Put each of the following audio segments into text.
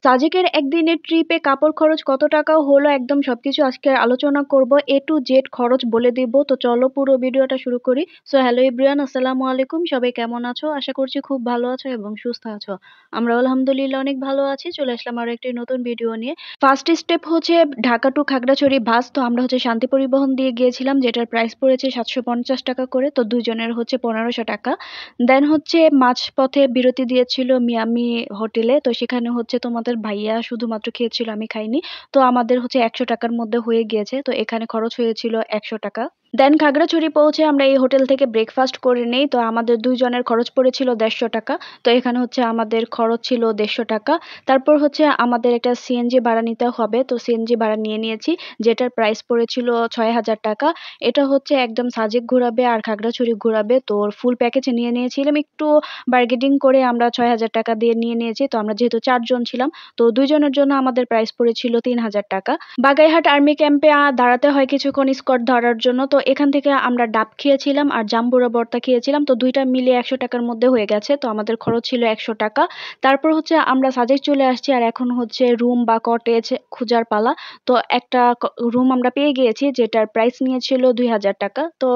সাজেকের একদিনের ট্রিপে কাপড় খরচ কত টাকা হলো একদম সবকিছু আজকে আলোচনা করব। এ টু জেড খরচ বলে দিব। তো চলো পুরো ভিডিওটা শুরু করি। সো হ্যালো এভরিওয়ান, আসসালামু আলাইকুম। সবাই কেমন আছো? আশা করছি খুব ভালো আছো এবং সুস্থ আছো। আমরা আলহামদুলিল্লাহ অনেক ভালো আছি। চলে আসলাম আরো একটি নতুন ভিডিও নিয়ে। ফার্স্ট স্টেপ হচ্ছে ঢাকা টু খাগড়াছড়ি বাস। তো আমরা হচ্ছে শান্তি পরিবহন দিয়ে গিয়েছিলাম, যেটার প্রাইস পড়েছে 750 টাকা করে। তো দুইজনের হচ্ছে 1500 টাকা। দেন হচ্ছে মাঝপথে বিরতি দিয়েছিল মিয়ামি হোটেলে। তো সেখানে হচ্ছে তোমাদের ভাইয়া শুধুমাত্র খেয়েছিল, আমি খাইনি। তো আমাদের হচ্ছে 100 টাকার মধ্যে হয়ে গিয়েছে। তো এখানে খরচ হয়েছিল 100 টাকা। দেন খাগড়াছড়ি পৌঁছে আমরা এই হোটেল থেকে ব্রেকফাস্ট করে নেই। তো আমাদের দুইজনের খরচ পড়েছিল 150 টাকা। তো এখানে হচ্ছে আমাদের খরচ ছিল 150 টাকা। তারপর হচ্ছে আমাদের একটা সিএনজি ভাড়া নিতে হবে। তো সিএনজি ভাড়া নিয়ে নিয়েছি, যেটার প্রাইস পড়েছিল 6000 টাকা। এটা হচ্ছে একদম সাজেক ঘোরাবে আর খাগড়াছড়ি ঘোরাবে। তো ফুল প্যাকেজে নিয়ে নিয়েছিলাম, একটু বার্গেনিং করে আমরা 6000 টাকা দিয়ে নিয়ে নিয়েছি। তো আমরা যেহেতু 4 জন ছিলাম, তো দুইজনের জন্য আমাদের প্রাইস পড়েছিল 3000 টাকা। বাগাইহাট আর্মি ক্যাম্পে দাঁড়াতে হয় কিছুক্ষণ স্কট ধরার জন্য। তো এখান থেকে আমরা ডাব খেয়েছিলাম আর জাম্বুরা ভর্তা খেয়েছিলাম। তো দুইটা মিলিয়ে 100 টাকার মধ্যে হয়ে গেছে। তো আমাদের খরচ ছিল 100 টাকা। তারপর হচ্ছে আমরা সাজেক চলে আসছি আর এখন হচ্ছে রুম বা কটেজ খোঁজার পালা। তো একটা রুম আমরা পেয়ে গিয়েছি, যেটার প্রাইস নিয়েছিল 2000 টাকা। তো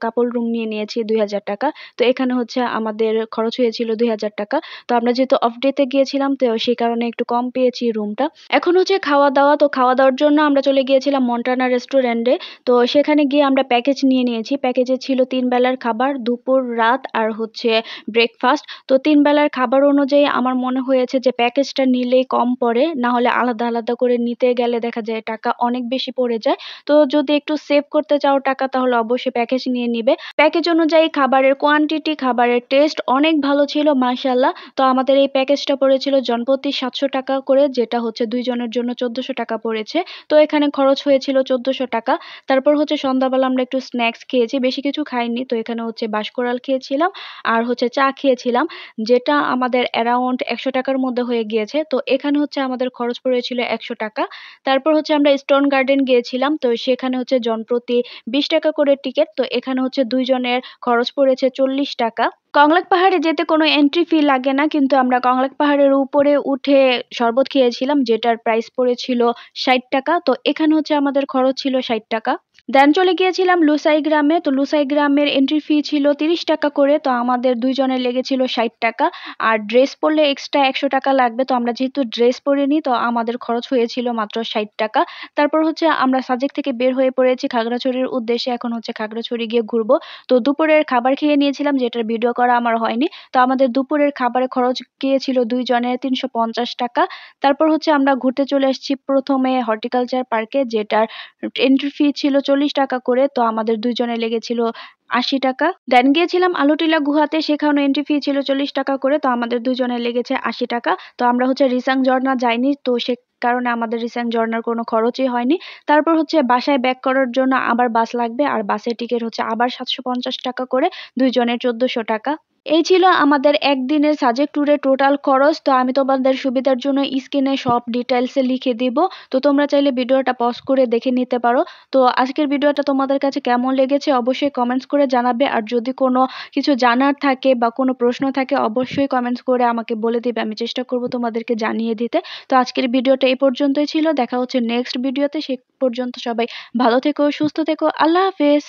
কাপল রুম নিয়ে নিয়েছি 2000 টাকা। তো এখানে হচ্ছে আমাদের খরচ হয়েছিল 2000 টাকা। তো আমরা যেহেতু অফ ডে তে গিয়েছিলাম, তো সেই কারণে একটু কম পেয়েছি রুমটা। এখন হচ্ছে খাওয়া দাওয়া। তো খাওয়া দাওয়ার জন্য আমরা চলে গিয়েছিলাম মন্টানা রেস্টুরেন্টে। তো সেখানে গিয়ে আমরা প্যাকেজ নিয়ে নিয়েছি। প্যাকেজে ছিল 3 বেলার খাবার, দুপুর, রাত আর হচ্ছে ব্রেকফাস্ট। তো 3 বেলার খাবার অনুযায়ী আমার মনে হয়েছে যে প্যাকেজটা নিলেই কম পড়ে, না হলে আলাদা আলাদা করে নিতে গেলে দেখা যায় টাকা অনেক বেশি পড়ে যায়। তো যদি একটু সেভ করতে চাও টাকা, তাহলে অবশ্যই প্যাকেজ নিয়ে নিবে। প্যাকেজ অনুযায়ী খাবারের কোয়ান্টিটি, খাবারের টেস্ট অনেক ভালো ছিল মাশাআল্লাহ। তো আমাদের এই প্যাকেজটা পড়েছিল জনপ্রতি 700 টাকা করে, যেটা হচ্ছে দুইজনের জন্য 1400 টাকা পড়েছে। তো এখানে খরচ হয়েছিল 1400 টাকা। তারপর হচ্ছে সন্ধ্যাবেলা আমরা একটু স্ন্যাক্স খেয়েছি, বেশি কিছু খাইনি। তো এখানে হচ্ছে বাঁশকোড়াল খেয়েছিলাম আর হচ্ছে চা খেয়েছিলাম, যেটা আমাদের অ্যারাউন্ড 100 টাকার মধ্যে হয়ে গিয়েছে। তো এখানে হচ্ছে আমাদের খরচ পড়েছিল 100 টাকা। তারপর হচ্ছে আমরা স্টোন গার্ডেন গিয়েছিলাম। তো সেখানে হচ্ছে জনপ্রতি 20 টাকা করে টিকেট। তো এখানে হচ্ছে দুইজনের খরচ পড়েছে 40 টাকা। কংলাক পাহাড়ে যেতে কোনো এন্ট্রি ফি লাগে না, কিন্তু আমরা কংলাক পাহাড়ের উপরে উঠে শরবত খেয়েছিলাম, যেটার প্রাইস পড়েছিল 60 টাকা। তো এখানে হচ্ছে আমাদের খরচ ছিল 60 টাকা। দেন চলে গিয়েছিলাম লুসাই গ্রামে। তো লুসাই গ্রামের এন্ট্রি ফি ছিল 30 টাকা করে। তো আমাদের দুইজনের লেগেছিল 60 টাকা। আর ড্রেস পরলে এক্সট্রা 100 টাকা লাগবে। তো আমরা যেহেতু ড্রেস পরিনি, তো আমাদের খরচ হয়েছিল মাত্র 60 টাকা। তারপর হচ্ছে আমরা সাজেক থেকে বের হয়ে পড়েছি খাগড়াছড়ির উদ্দেশ্যে। এখন হচ্ছে খাগড়াছড়ি গিয়ে ঘুরবো। তো দুপুরের খাবার খেয়ে নিয়েছিলাম, যেটার ভিডিও করা আমার হয়নি। তো আমাদের দুপুরের খাবারের খরচ গিয়েছিল দুইজনের 350 টাকা। তারপর হচ্ছে আমরা ঘুরতে চলে এসেছি প্রথমে হর্টিকালচার পার্কে, যেটার এন্ট্রি ফি ছিল 40 টাকা করে। তো আমাদের দুইজনের লেগেছিল 80 টাকা। দেন গিয়েছিলাম আলুটিলা গুহাতে, সেখানে এন্ট্রি ফি ছিল 40 টাকা করে। তো আমাদের দুইজনের লেগেছে 80 টাকা। তো আমরা হচ্ছে রিসাং ঝর্ণা যাইনি, তো সে কারণে আমাদের রিসাং ঝর্ণার কোনো খরচই হয়নি। তারপর হচ্ছে বাসায় ব্যাক করার জন্য আবার বাস লাগবে, আর বাসের টিকিট হচ্ছে আবার 750 টাকা করে, দুইজনের 1400 টাকা। এই ছিল আমাদের একদিনের সাজেক ট্যুরের টোটাল খরচ। তো আমি তোমাদের সুবিধার জন্য স্ক্রিনে সব ডিটেইলসে লিখে দিব। তো তোমরা চাইলে ভিডিওটা পজ করে দেখে নিতে পারো। তো আজকের ভিডিওটা তোমাদের কাছে কেমন লেগেছে অবশ্যই কমেন্টস করে জানাবে। আর যদি কোনো কিছু জানার থাকে বা কোনো প্রশ্ন থাকে, অবশ্যই কমেন্টস করে আমাকে বলে দিবে, আমি চেষ্টা করব তোমাদেরকে জানিয়ে দিতে। তো আজকের ভিডিওটা এই পর্যন্তই ছিল। দেখা হচ্ছে নেক্সট ভিডিওতে। সে পর্যন্ত সবাই ভালো থেকো, সুস্থ থেকো। আল্লাহ হাফেজ।